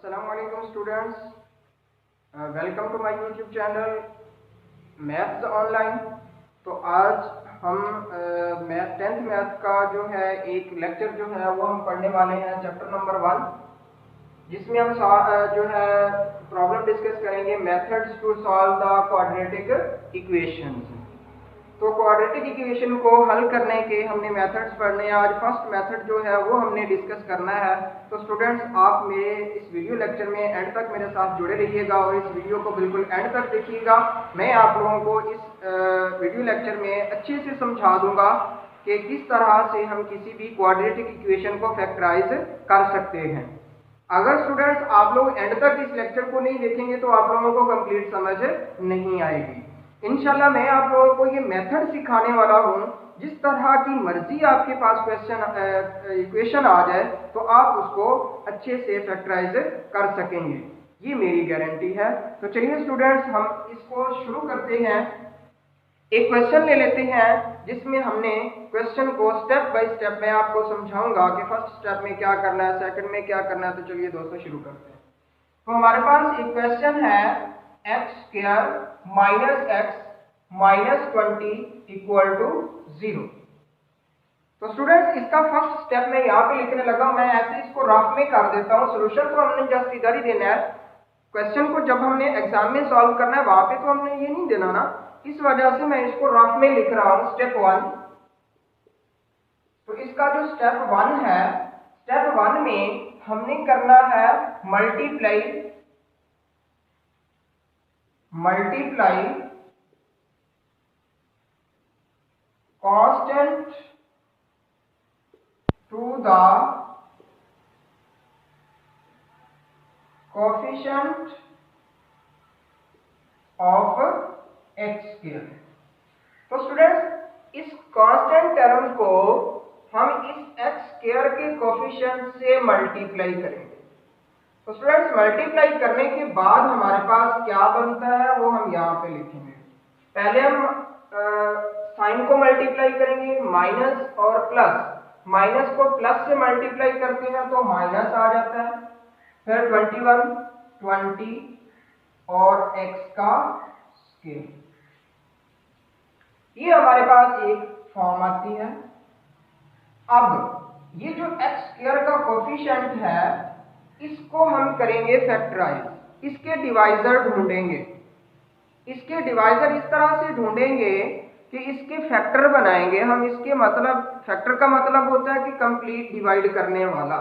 अस्सलाम वालेकुम students, welcome to my YouTube channel maths online. तो आज हम मैथ 10th मैथ का जो है एक लेक्चर जो है वो हम पढ़ने वाले हैं, चैप्टर नंबर 1, जिसमें हम जो है प्रॉब्लम डिस्कस करेंगे methods to solve the quadratic equations. तो क्वाड्रेटिक इक्वेशन को हल करने के हमने मेथड्स पढ़ने हैं। आज फर्स्ट मेथड जो है वो हमने डिस्कस करना है। तो स्टूडेंट्स, आप मेरे इस वीडियो लेक्चर में एंड तक मेरे साथ जुड़े रहिएगा और इस वीडियो को बिल्कुल एंड तक देखिएगा। मैं आप लोगों को इस वीडियो लेक्चर में अच्छे से समझा दूंगा कि किस तरह से हम किसी भी क्वाड्रेटिक इक्वेशन को फैक्टराइज कर सकते हैं। अगर स्टूडेंट्स आप लोग एंड तक इस लेक्चर को नहीं देखेंगे तो आप लोगों को कंप्लीट समझ नहीं आएगी। इंशाल्लाह मैं आप लोगों को ये मेथड सिखाने वाला हूँ। जिस तरह की मर्जी आपके पास इक्वेशन आ जाए तो आप उसको अच्छे से फैक्टराइज कर सकेंगे, ये मेरी गारंटी है। तो चलिए स्टूडेंट्स, हम इसको शुरू करते हैं। एक क्वेश्चन ले लेते हैं जिसमें हमने क्वेश्चन को स्टेप बाय स्टेप मैं आपको समझाऊंगा कि फर्स्ट स्टेप में क्या करना है, सेकंड में क्या करना है। तो चलिए दोस्तों शुरू करते हैं। तो हमारे पास एक क्वेश्चन है x² - x - 20 = 0। तो स्टूडेंट्स, इसका फर्स्ट स्टेप मैं यहाँ पे लिखने लगा। मैं ऐसे इसको रफ में कर देता हूँ। सोल्यूशन तो हमने जस्ट इधर ही देना है। क्वेश्चन को जब हमने एग्जाम में सॉल्व करना है वहां पे तो हमने ये नहीं देना ना, इस वजह से मैं इसको रफ में लिख रहा हूँ। स्टेप 1। तो इसका जो स्टेप 1 है, स्टेप 1 में हमने करना है multiply constant to the coefficient of x²। तो स्टूडेंट्स, इस कांस्टेंट टर्म को हम इस x² के कोएफिशिएंट से मल्टीप्लाई करेंगे। तो स्टूडेंट्स, मल्टीप्लाई करने के बाद हमारे पास क्या बनता है वो हम यहाँ पे लिखेंगे। पहले हम साइन को मल्टीप्लाई करेंगे, माइनस और प्लस। माइनस को प्लस से मल्टीप्लाई करते हैं तो माइनस आ जाता है। फिर 21, 20 और x का स्क्वायर, ये हमारे पास एक फॉर्म आती है। अब ये जो x² का कोएफिशिएंट है इसको हम करेंगे फैक्टराइज। इसके डिवाइजर ढूंढेंगे। इसके डिवाइजर इस तरह से ढूंढेंगे कि इसके फैक्टर बनाएंगे हम। इसके मतलब, फैक्टर का मतलब होता है कि कंप्लीट डिवाइड करने वाला।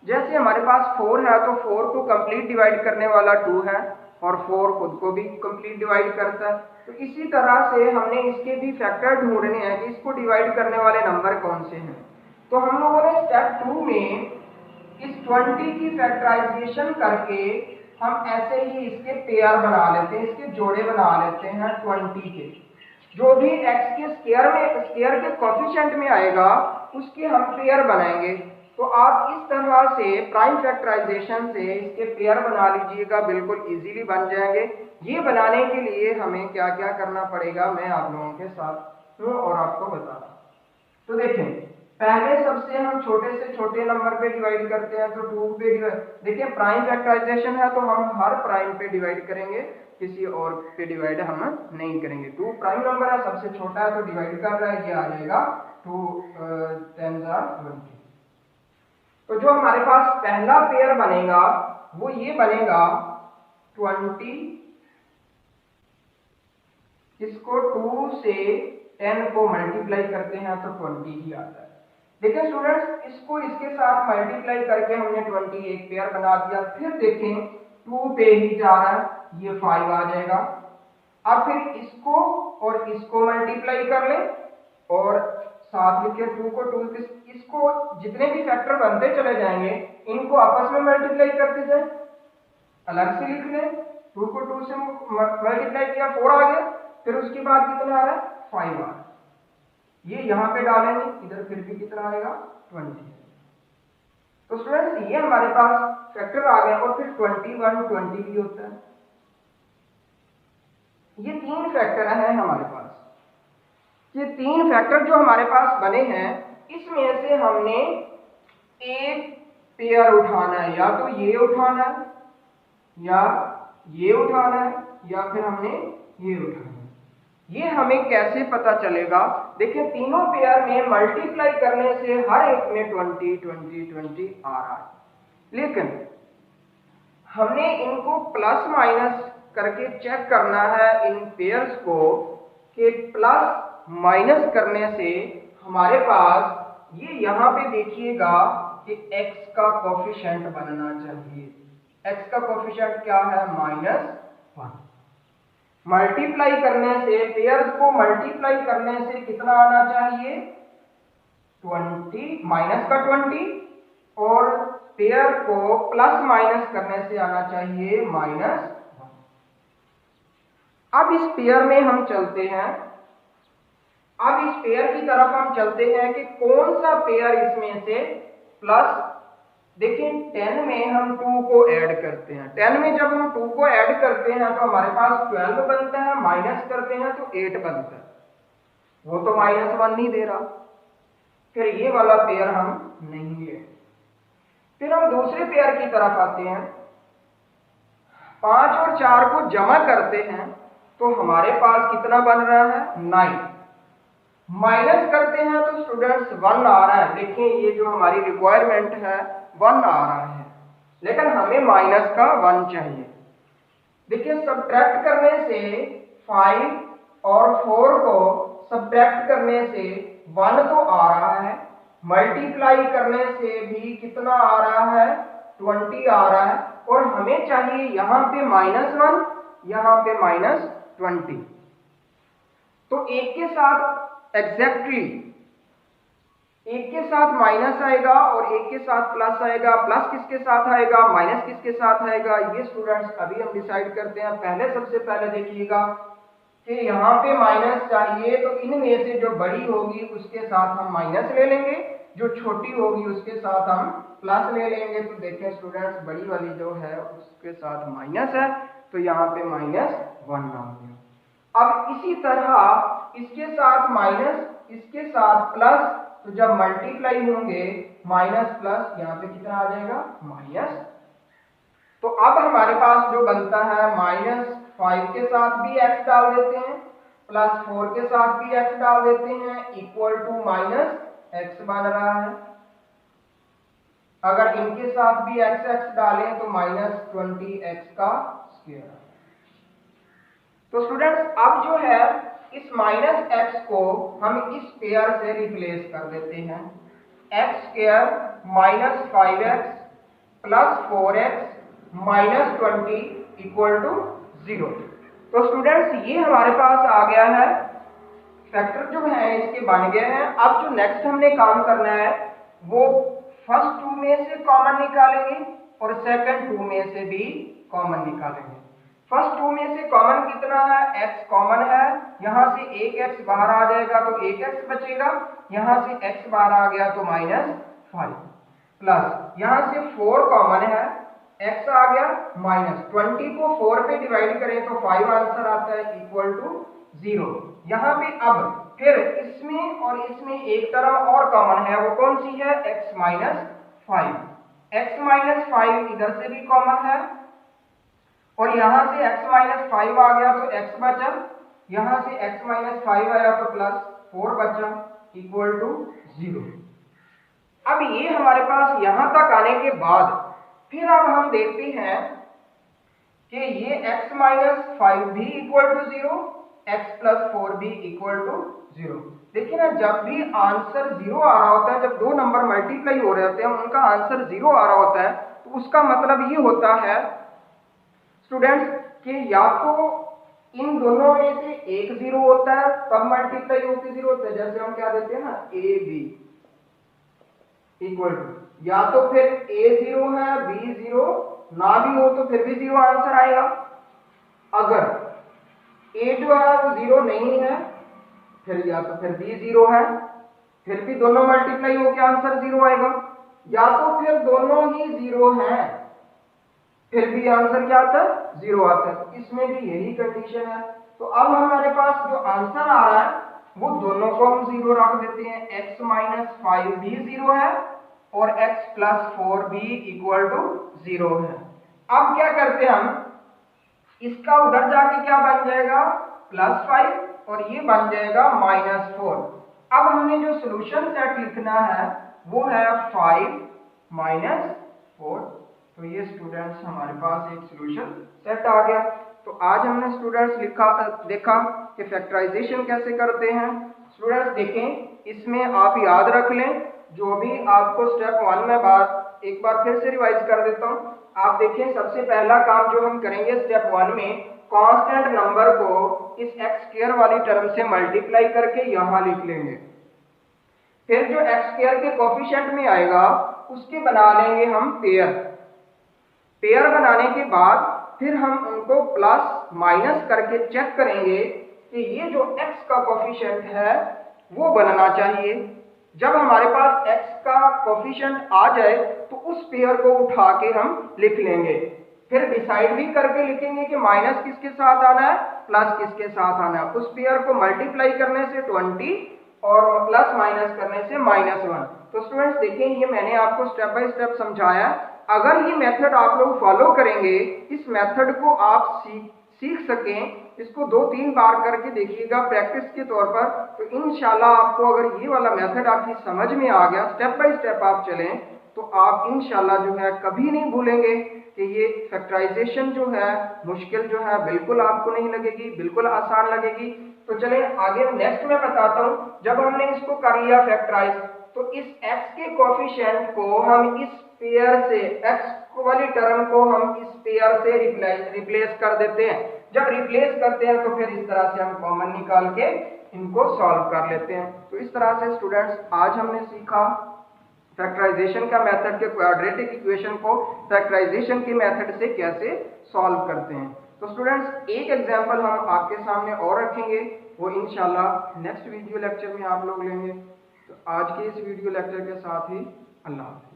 जैसे हमारे पास 4 है तो 4 को कंप्लीट डिवाइड करने वाला 2 है और 4 खुद को भी कंप्लीट डिवाइड करता है। तो इसी तरह से हमने इसके भी फैक्टर ढूंढने हैं कि इसको डिवाइड करने वाले नंबर कौन से हैं। तो हम लोगों ने स्टेप 2 में इस 20 की फैक्टराइजेशन करके हम ऐसे ही इसके पेयर बना लेते हैं, इसके जोड़े बना लेते हैं 20 के। जो भी x के स्क्वायर के कोएफिशिएंट में आएगा उसके हम पेयर बनाएंगे। तो आप इस तरह से प्राइम फैक्टराइजेशन से इसके पेयर बना लीजिएगा, बिल्कुल इजीली बन जाएंगे। ये बनाने के लिए हमें क्या क्या करना पड़ेगा मैं आप लोगों के साथ हूँ और आपको बता रहा हूँ। तो देखें, पहले सबसे हम छोटे से छोटे नंबर पे डिवाइड करते हैं। तो 2 पे डिवाइड, देखिए प्राइम फैक्टराइजेशन है तो हम हर प्राइम पे डिवाइड करेंगे, किसी और पे डिवाइड हम नहीं करेंगे। 2 प्राइम नंबर है, सबसे छोटा है तो डिवाइड कर रहा है, ये आ जाएगा 2 10 20। तो जो हमारे पास पहला पेयर बनेगा वो ये बनेगा 20। इसको 2 से 10 को मल्टीप्लाई करते हैं तो 20 ही आता है। देखिए स्टूडेंट्स, इसको इसके साथ मल्टीप्लाई करके हमने 20 एक पेयर बना दिया। फिर देखें 2 पे ही जा रहा है, ये 5 आ जाएगा। अब फिर इसको और इसको मल्टीप्लाई कर लें और साथ लिखे 2 को 2, इसको जितने भी फैक्टर बनते चले जाएंगे इनको आपस में मल्टीप्लाई करते जाए। अलग से लिख लें, 2 को 2 से मल्टीप्लाई किया 4 आ गया। फिर उसके बाद कितना आ रहा है 5 आ रहा है। ये यहाँ पे डालेंगे, इधर फिर भी कितना आएगा 20। तो स्टूडेंट्स, ये हमारे पास फैक्टर आ गए। और फिर 21 20 भी होता है। ये 3 फैक्टर हैं हमारे पास। ये 3 फैक्टर जो हमारे पास बने हैं इसमें से हमने एक पेयर उठाना है, या तो ये उठाना है या ये उठाना है या फिर हमने ये उठाना है। ये हमें कैसे पता चलेगा? देखिए तीनों पेयर में मल्टीप्लाई करने से हर एक में 20 20 20 आ रहा है, लेकिन हमने इनको प्लस माइनस करके चेक करना है इन पेयर्स को कि प्लस माइनस करने से हमारे पास ये यहां पे देखिएगा कि x का कोफिशिएंट बनना चाहिए। x का कोफिशिएंट क्या है? -1। मल्टीप्लाई करने से, पेयर्स को मल्टीप्लाई करने से कितना आना चाहिए? 20 माइनस का 20, और पेयर को प्लस माइनस करने से आना चाहिए -1। अब इस पेयर में हम चलते हैं, अब इस पेयर की तरफ हम चलते हैं कि कौन सा पेयर इसमें से प्लस। देखिए 10 में हम 2 को ऐड करते हैं, 10 में जब हम 2 को ऐड करते हैं तो हमारे पास 12 बनता है, माइनस करते हैं तो 8 बनता है। वो तो -1 नहीं दे रहा, फिर ये वाला पेयर हम नहीं ले। फिर हम दूसरे पेयर की तरफ आते हैं, 5 और 4 को जमा करते हैं तो हमारे पास कितना बन रहा है? 9। माइनस करते हैं तो स्टूडेंट्स 1 आ रहा है। देखिए ये जो हमारी रिक्वायरमेंट है 1 आ रहा है, लेकिन हमें माइनस का 1 चाहिए। देखिए सब्ट्रैक्ट करने से 5 और 4 को सब्ट्रैक्ट करने से 1 तो आ रहा है, मल्टीप्लाई करने से भी कितना आ रहा है? 20 आ रहा है, और हमें चाहिए यहां पे -1, यहां पे -20। तो एक के साथ एग्जैक्टली एक के साथ माइनस आएगा और एक के साथ प्लस आएगा। प्लस किसके साथ आएगा, माइनस किसके साथ आएगा, ये स्टूडेंट्स अभी हम डिसाइड करते हैं। पहले सबसे पहले देखिएगा कि यहाँ पे माइनस चाहिए, तो इनमें से जो बड़ी होगी उसके साथ हम माइनस ले लेंगे, जो छोटी होगी उसके साथ हम प्लस ले लेंगे। तो देखें स्टूडेंट्स, बड़ी वाली जो है उसके साथ माइनस है, तो यहाँ पे -1 आ गया। अब इसी तरह इसके साथ माइनस, इसके साथ प्लस, तो जब मल्टीप्लाई होंगे माइनस प्लस, यहाँ पे कितना आ जाएगा? माइनस। तो अब हमारे पास जो बनता है -5 के साथ भी x डाल देते हैं, +4 के साथ भी x डाल देते हैं, इक्वल टू -x बन रहा है। अगर इनके साथ भी x डालें तो -20x का स्क्वायर। तो स्टूडेंट्स अब जो है इस -x को हम इस पेयर से रिप्लेस कर देते हैं। x² -5x + 4x -20 = 0। तो स्टूडेंट्स ये हमारे पास आ गया है, फैक्टर जो है इसके बन गए हैं। अब जो नेक्स्ट हमने काम करना है वो फर्स्ट 2 में से कॉमन निकालेंगे और सेकंड 2 में से भी कॉमन निकालेंगे। फर्स्ट 2 में से कॉमन कितना है? x कॉमन है, यहां से एक x बाहर आ जाएगा तो एक x बचेगा, यहां से x बाहर आ गया तो -5, प्लस यहां से 4 कॉमन है, x आ गया, -20 को 4 पे डिवाइड करें तो 5 आंसर आता है, इक्वल टू 0। यहां पे अब फिर इसमें और इसमें एक तरफ और कॉमन है, वो कौन सी है? x -5। x -5 इधर से भी कॉमन है, और यहां से x -5 आ गया तो x बचा, यहां से x -5 आया तो +4 बचा, इक्वल टू 0। अब ये हमारे पास यहां तक आने के बाद फिर अब हम देखते हैं कि ये x -5 भी इक्वल टू 0, x + 4 भी इक्वल टू 0। देखिए ना, जब भी आंसर 0 आ रहा होता है, जब दो नंबर मल्टीप्लाई हो रहे होते हैं उनका आंसर 0 आ रहा होता है, तो उसका मतलब ये होता है स्टूडेंट्स कि या तो इन दोनों में से एक 0 होता है तब मल्टीप्लाई होकर 0 होता है। जैसे हम क्या देते हैं ना, AB इक्वल टू, या तो फिर A 0 है B 0 ना भी हो तो फिर भी 0 आंसर आएगा। अगर A जो है वो 0 नहीं है, फिर या तो फिर B 0 है, फिर भी दोनों मल्टीप्लाई होकर आंसर 0 आएगा, या तो फिर दोनों ही 0 हैं फिर भी आंसर क्या आता है? 0 आता है। तो इसमें भी यही कंडीशन है। तो अब हमारे पास जो आंसर आ रहा है वो दोनों को हम 0 रख देते हैं। x -5 भी 0 है और x + 4 भी इक्वल टू 0 है। अब क्या करते हैं हम, इसका उधर जाके क्या बन जाएगा +5 और ये बन जाएगा -4। अब हमने जो सोल्यूशन सेट लिखना है वो है 5 - 4। तो ये स्टूडेंट्स हमारे पास एक सोल्यूशन सेट आ गया। तो आज हमने स्टूडेंट्स देखा कि फैक्टराइजेशन कैसे करते हैं। स्टूडेंट्स देखें, इसमें आप याद रख लें जो भी आपको स्टेप 1 में बात एक बार फिर से रिवाइज कर देता हूं। आप देखें, सबसे पहला काम जो हम करेंगे स्टेप 1 में, कांस्टेंट नंबर को इस एक्स स्क्वायर वाली टर्म से मल्टीप्लाई करके यहां लिख लेंगे। फिर जो एक्स स्क्वायर के कोफिशिएंट में आएगा उसके बना लेंगे हम पेयर बनाने के बाद फिर हम उनको प्लस माइनस करके चेक करेंगे कि ये जो x का कोफिशिएंट है वो बनना चाहिए। जब हमारे पास x का कोफिशिएंट आ जाए तो उस पेयर को उठा के हम लिख लेंगे। फिर डिसाइड भी करके लिखेंगे कि माइनस किसके साथ आना है, प्लस किसके साथ आना है। उस पेयर को मल्टीप्लाई करने से 20 और प्लस माइनस करने से -1। तो स्टूडेंट्स देखें, ये मैंने आपको स्टेप बाय स्टेप समझाया। अगर ये मेथड आप लोग फॉलो करेंगे, इस मेथड को आप सीख सकें, इसको 2-3 बार करके देखिएगा प्रैक्टिस के तौर पर, तो इंशाल्लाह आपको अगर ये वाला मेथड आपकी समझ में आ गया, स्टेप बाय स्टेप आप चलें, तो आप इंशाल्लाह जो है कभी नहीं भूलेंगे कि ये फैक्टराइजेशन जो है मुश्किल जो है बिल्कुल आपको नहीं लगेगी, बिल्कुल आसान लगेगी। तो चलें आगे नेक्स्ट में बताता हूं। जब हमने इसको कर लिया फैक्टराइज, तो इस x के कोफिशिएंट को हम इस पेयर से, x वाली टर्म को हम इस पेयर से रिप्लेस कर देते हैं। जब रिप्लेस करते हैं तो फिर इस तरह से हम कॉमन निकाल के इनको सॉल्व कर लेते हैं। तो इस तरह से स्टूडेंट्स आज हमने सीखा फैक्टराइजेशन का मेथड के क्वाड्रेटिक इक्वेशन को फैक्टराइजेशन के मेथड से कैसे सॉल्व करते हैं। तो स्टूडेंट्स एक एग्जांपल हम आपके सामने और रखेंगे, वो इंशाल्लाह नेक्स्ट वीडियो लेक्चर में आप लोग लेंगे। तो आज के इस वीडियो लेक्चर के साथ ही अल्लाह हाफ़िज़।